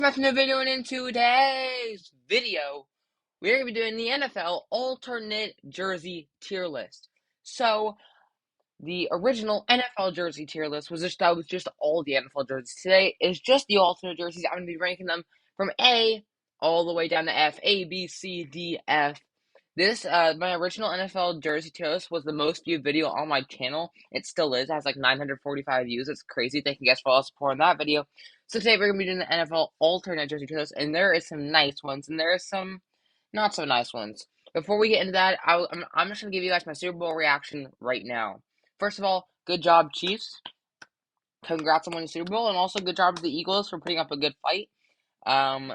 Back to the video, and in today's video, we're going to be doing the NFL alternate jersey tier list. So, the original NFL jersey tier list was just all the NFL jerseys. Today is just the alternate jerseys. I'm going to be ranking them from A all the way down to F. A, B, C, D, F. My original NFL jersey tier list was the most viewed video on my channel. It still is. It has like 945 views. It's crazy. Thank you guys for all the support on that video. So today we're going to be doing the NFL alternate jersey tier list, and there is some nice ones, and there is some not so nice ones. Before we get into that, I'm just going to give you guys my Super Bowl reaction right now. First of all, good job, Chiefs. Congrats on winning the Super Bowl, and also good job to the Eagles for putting up a good fight. Um,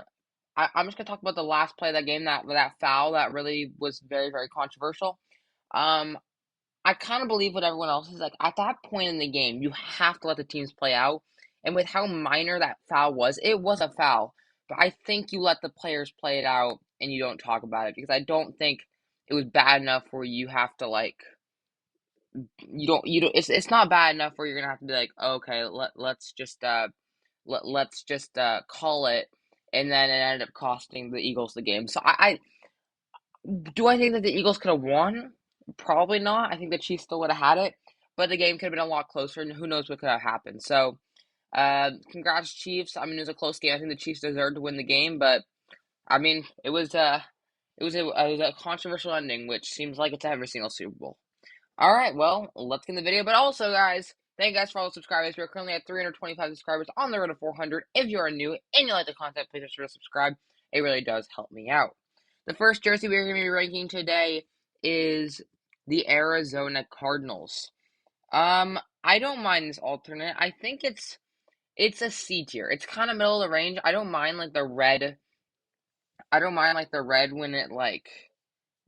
I'm just gonna talk about the last play of that game, that foul that really was very, very controversial. Um, I kind of believe what everyone else is like. At that point in the game, you have to let the teams play out. And with how minor that foul was, it was a foul. But I think you let the players play it out and you don't talk about it because I don't think it was bad enough where you have to like you don't it's not bad enough where you're gonna have to be like, okay, let's just call it, and then it ended up costing the Eagles the game. So do I think that the Eagles could have won? Probably not. I think the Chiefs still would have had it, but the game could have been a lot closer, and who knows what could have happened. So, congrats, Chiefs. I mean, it was a close game. I think the Chiefs deserved to win the game, but I mean, it was a controversial ending, which seems like it's every single Super Bowl. All right, well, let's get in the video. But also, guys, thank you guys for all the subscribers. We're currently at 325 subscribers on the road to 400. If you are new and you like the content, please make sure to subscribe. It really does help me out. The first jersey we're going to be ranking today is the Arizona Cardinals. I don't mind this alternate. I think it's a C tier. It's kind of middle of the range. I don't mind like the red. I don't mind like the red when it like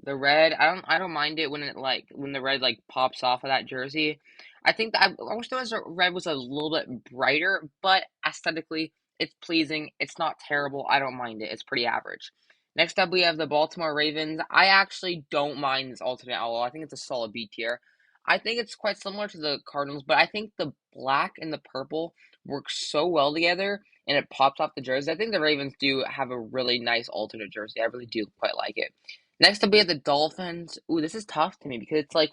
the red, I don't mind it when when the red like pops off of that jersey. I think that I wish the red was a little bit brighter, but aesthetically it's pleasing. It's not terrible. I don't mind it. It's pretty average. Next up we have the Baltimore Ravens. I actually don't mind this alternate at all. I think it's a solid B tier. I think it's quite similar to the Cardinals, but I think the black and the purple work so well together and it pops off the jersey. I think the Ravens do have a really nice alternate jersey. I really do quite like it. Next up, we have the Dolphins. Ooh, this is tough to me because it's like,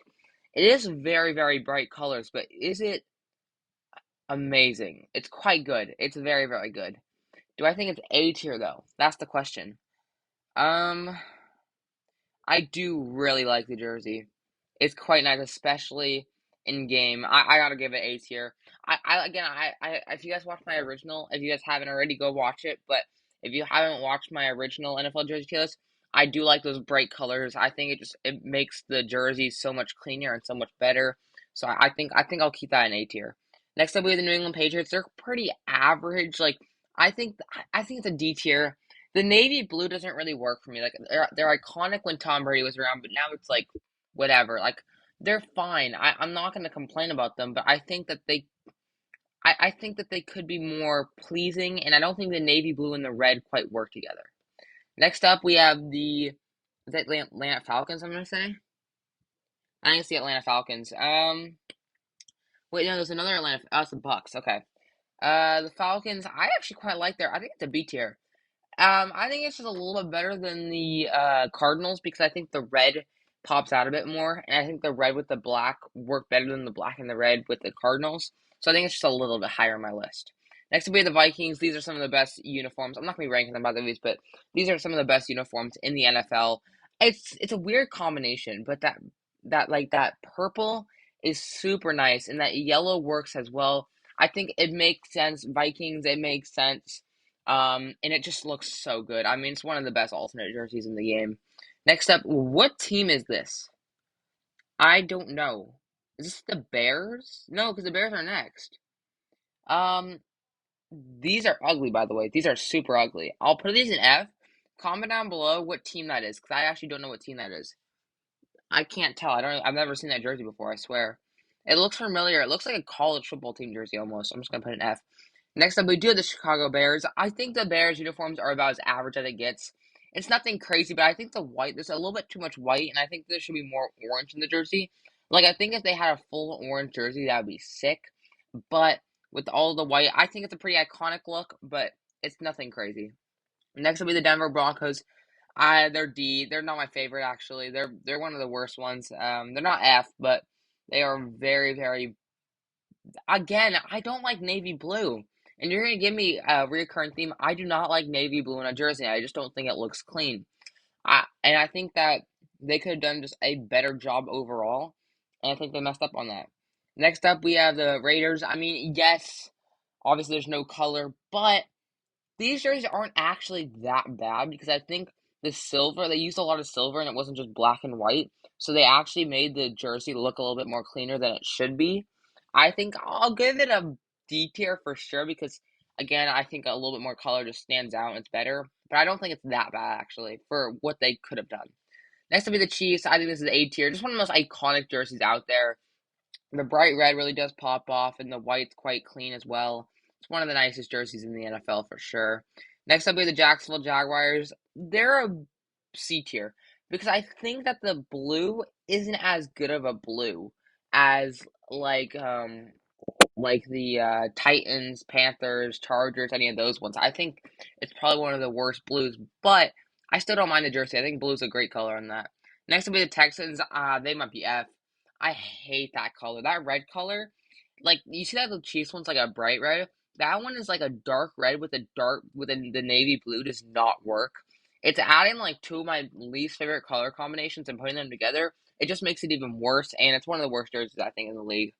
it is very, very bright colors, but is it amazing? It's quite good. It's very, very good. Do I think it's A tier though? That's the question. Um, I do really like the jersey. It's quite nice, especially in game. I gotta give it A tier. If you guys watched my original, if you guys haven't already, go watch it. But if you haven't watched my original NFL jersey tier list, I do like those bright colors. I think it makes the jersey so much cleaner and so much better. So I think I'll keep that in A tier. Next up, we have the New England Patriots. They're pretty average. Like I think it's a D tier. The navy blue doesn't really work for me. Like they're iconic when Tom Brady was around, but now it's like whatever. Like they're fine. I'm not gonna complain about them, but I think that they could be more pleasing, and I don't think the navy blue and the red quite work together. Next up, we have the is that Atlanta Falcons. I'm gonna say I think it's the Atlanta Falcons. Wait, no, there's another Atlanta. Oh, it's the Bucks. Okay. The Falcons. I actually quite like their. I think it's a B tier. I think it's just a little bit better than the Cardinals because I think the red pops out a bit more, and I think the red with the black work better than the black and the red with the Cardinals. So I think it's just a little bit higher on my list. Next will be the Vikings. These are some of the best uniforms. I'm not gonna be ranking them by the ways, but these are some of the best uniforms in the NFL. It's a weird combination, but that purple is super nice, and that yellow works as well. I think it makes sense. Vikings, it makes sense. And it just looks so good. I mean, it's one of the best alternate jerseys in the game. Next up, what team is this? I don't know. Is this the Bears? No, because the Bears are next. Um, these are ugly, by the way. These are super ugly. I'll put these in F. Comment down below what team that is, because I actually don't know what team that is. I can't tell. I've never seen that jersey before, I swear. It looks familiar. It looks like a college football team jersey almost. I'm just gonna put an F. Next up, we do have the Chicago Bears. I think the Bears uniforms are about as average as it gets. It's nothing crazy, but I think the white, there's a little bit too much white, and I think there should be more orange in the jersey. Like, I think if they had a full orange jersey, that would be sick. But with all the white, I think it's a pretty iconic look, but It's nothing crazy. Next will be the Denver Broncos. They're D. They're not my favorite actually. They're one of the worst ones. They're not F, but they are very, very. Again, I don't like navy blue. And you're gonna give me a recurring theme. I do not like navy blue in a jersey. I just don't think it looks clean. I think that they could have done just a better job overall, and I think they messed up on that. Next up, we have the Raiders. I mean, yes, obviously there's no color, but these jerseys aren't actually that bad because I think the silver, they used a lot of silver and it wasn't just black and white. So they actually made the jersey look a little bit more cleaner than it should be. I think I'll give it a D tier for sure because, again, I think a little bit more color just stands out and it's better. But I don't think it's that bad actually for what they could have done. Next will be the Chiefs. I think this is A tier. Just one of the most iconic jerseys out there. The bright red really does pop off, and the white's quite clean as well. It's one of the nicest jerseys in the NFL for sure. Next up, we have the Jacksonville Jaguars. They're a C tier because I think that the blue isn't as good of a blue as like the Titans, Panthers, Chargers, any of those ones. I think it's probably one of the worst blues, but I still don't mind the jersey. I think blue's a great color on that. Next will be the Texans. They might be F. I hate that color. That red color, like you see that the Chiefs one's like a bright red. That one is like a dark red with the navy blue does not work. It's adding like two of my least favorite color combinations and putting them together. It just makes it even worse, and it's one of the worst jerseys I think in the league.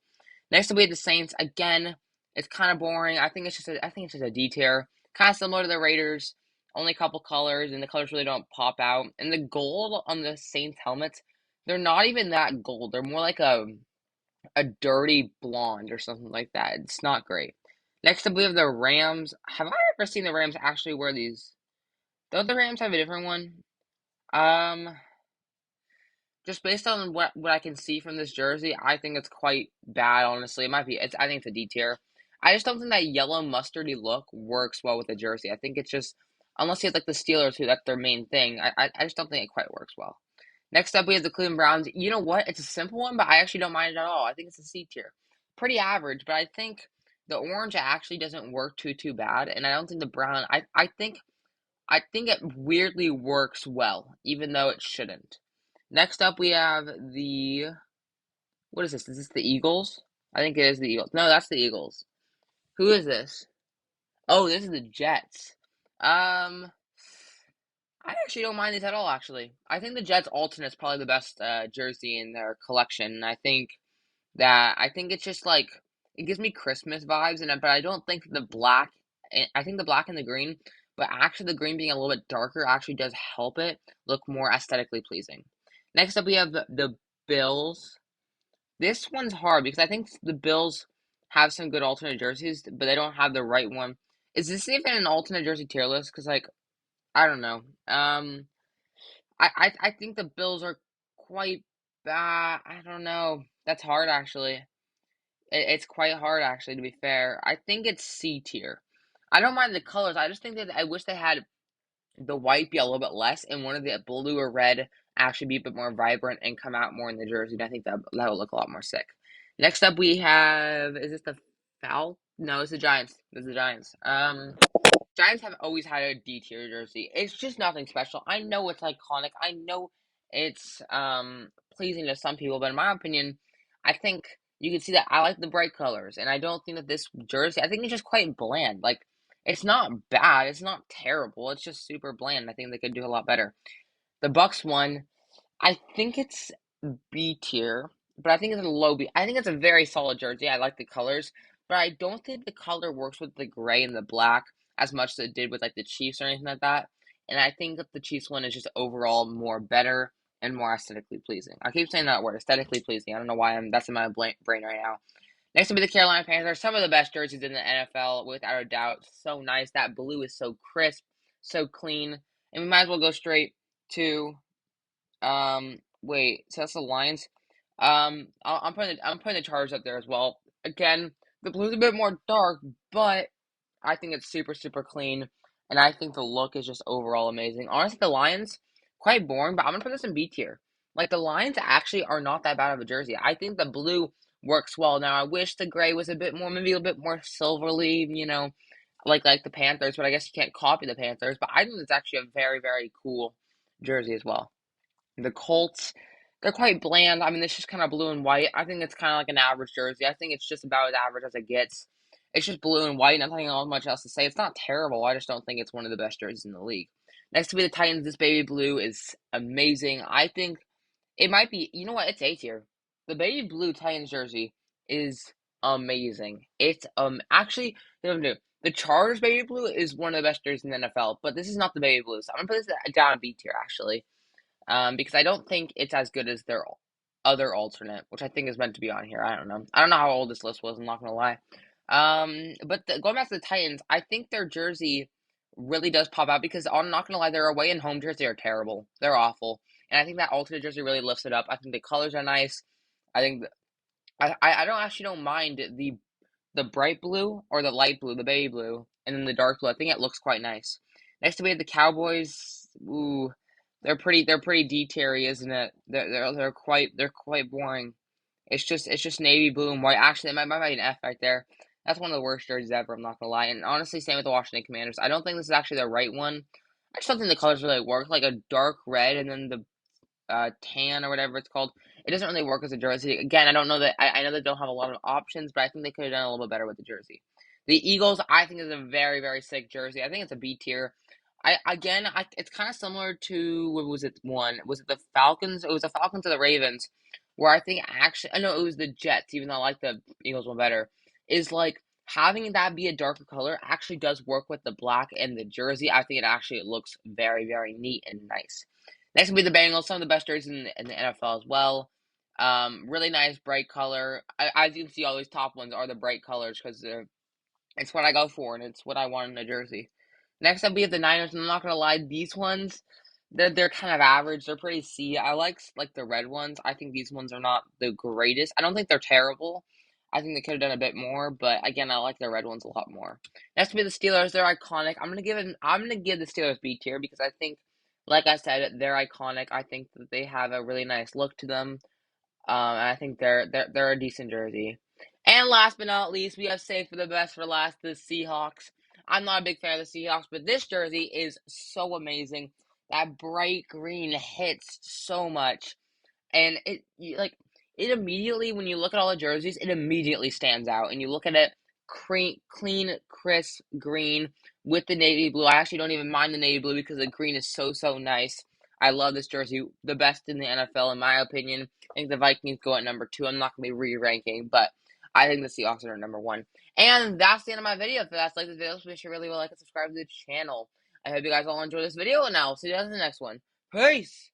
Next up, we have the Saints. Again, it's kind of boring. I think it's just a D tier. Kind of similar to the Raiders. Only a couple colors, and the colors really don't pop out. And the gold on the Saints helmets, they're not even that gold. They're more like a dirty blonde or something like that. It's not great. Next up, we have the Rams. Have I ever seen the Rams actually wear these? Don't the Rams have a different one? Um, just based on what I can see from this jersey, I think it's quite bad. Honestly, it might be. I think it's a D tier. I just don't think that yellow mustardy look works well with the jersey. I think it's just unless you have like the Steelers, who that's their main thing. I just don't think it quite works well. Next up, we have the Cleveland Browns. You know what? It's a simple one, but I actually don't mind it at all. I think it's a C tier. Pretty average, but I think the orange actually doesn't work too bad, and I don't think the brown. I think it weirdly works well, even though it shouldn't. Next up, we have the what is this? Is this the Eagles? I think it is the Eagles. No, that's the Eagles. Who is this? Oh, this is the Jets. Um, I actually don't mind these at all. Actually, I think the Jets alternate is probably the best jersey in their collection. I think it's just like it gives me Christmas vibes, but I don't think the black. I think the black and the green, but actually the green being a little bit darker actually does help it look more aesthetically pleasing. Next up, we have the Bills. This one's hard because I think the Bills have some good alternate jerseys, but they don't have the right one. Is this even an alternate jersey tier list? Because like I don't know. I think the Bills are quite bad. I don't know. That's hard actually. It's quite hard actually to be fair. I think it's C tier. I don't mind the colors. I just think that I wish they had the white be a little bit less and one of the blue or red actually be a bit more vibrant and come out more in the jersey. And I think that would look a lot more sick. Next up, we have is this the Foul? No, it's the Giants. It's the Giants. Giants have always had a D tier jersey. It's just nothing special. I know it's iconic. I know it's pleasing to some people, but in my opinion, I think you can see that I like the bright colors, and I don't think that this jersey. I think it's just quite bland. Like it's not bad. It's not terrible. It's just super bland. I think they could do a lot better. The Bucks one. I think it's B tier, but I think it's a low B. I think it's a very solid jersey. I like the colors, but I don't think the color works with the gray and the black as much as it did with like the Chiefs or anything like that. And I think that the Chiefs one is just overall more better and more aesthetically pleasing. I keep saying that word, aesthetically pleasing. I don't know why that's in my brain right now. Next will be the Carolina Panthers. Some of the best jerseys in the NFL, without a doubt. So nice. That blue is so crisp, so clean. And we might as well go straight to wait, so that's the Lions. I'm putting the Chargers up there as well. Again, the blue's a bit more dark, but I think it's super clean, and I think the look is just overall amazing. Honestly, the Lions quite boring, but I'm gonna put this in B tier. Like the Lions actually are not that bad of a jersey. I think the blue works well. Now I wish the gray was a bit more, maybe a bit more silverly, like the Panthers, but I guess you can't copy the Panthers. But I think it's actually a very, very cool jersey as well. The Colts, they're quite bland. I mean, it's just kind of blue and white. I think it's kind of like an average jersey. I think it's just about as average as it gets. It's just blue and white. Nothing much else to say. It's not terrible. I just don't think it's one of the best jerseys in the league. Next to be the Titans, this baby blue is amazing. I think it might be. You know what? It's A tier. The baby blue Titans jersey is amazing. It's actually the Chargers baby blue is one of the best jerseys in the NFL. But this is not the baby blue. So I'm gonna put this down B tier actually, because I don't think it's as good as their other alternate, which I think is meant to be on here. I don't know. I don't know how old this list was. I'm not gonna lie. But going back to the Titans, I think their jersey really does pop out because I'm not gonna lie, their away and home jersey are terrible. They're awful, and I think that alternate jersey really lifts it up. I think the colors are nice. I think I don't mind the bright blue or the light blue, the baby blue, and then the dark blue. I think it looks quite nice. Next we have the Cowboys. Ooh, they're pretty D-terry, isn't it? They're quite boring. It's just navy blue and white. Actually, it might be an F right there. That's one of the worst jerseys ever. I'm not gonna lie. And honestly, same with the Washington Commanders. I don't think this is actually the right one. I just don't think the colors really work. Like a dark red and then the tan or whatever it's called. It doesn't really work as a jersey. Again, I don't know that I know they don't have a lot of options, but I think they could have done a little bit better with the jersey. The Eagles, I think, is a very, very sick jersey. I think it's a B tier. It's kind of similar to what was it? Was it the Falcons? It was the Falcons or the Ravens, where I think actually, I know it was the Jets. Even though I like the Eagles one better, is like having that be a darker color actually does work with the black and the jersey. I think it actually looks very, very neat and nice. Next will be the Bengals, some of the best jerseys in the NFL as well. Really nice bright color. As you can see, all these top ones are the bright colors because it's what I go for and it's what I want in a jersey. Next up, we have the Niners, and I'm not gonna lie, these ones they're kind of average. They're pretty C. I like the red ones. I think these ones are not the greatest. I don't think they're terrible. I think they could have done a bit more, but again, I like the red ones a lot more. Next to be the Steelers. They're iconic. I'm gonna give the Steelers B tier because I think, like I said, they're iconic. I think that they have a really nice look to them. And I think they're a decent jersey. And last but not least, we have saved for the best for last, the Seahawks. I'm not a big fan of the Seahawks, but this jersey is so amazing. That bright green hits so much, and it immediately when you look at all the jerseys, it immediately stands out, and you look at it clean, crisp green with the navy blue. I actually don't even mind the navy blue because the green is so nice. I love this jersey, the best in the NFL in my opinion. I think the Vikings go at number 2. I'm not gonna be re-ranking, but I think the Seahawks are number 1. And that's the end of my video. If that's like this video, so make sure you really like and subscribe to the channel. I hope you guys all enjoy this video, and I'll see you guys in the next one. Peace!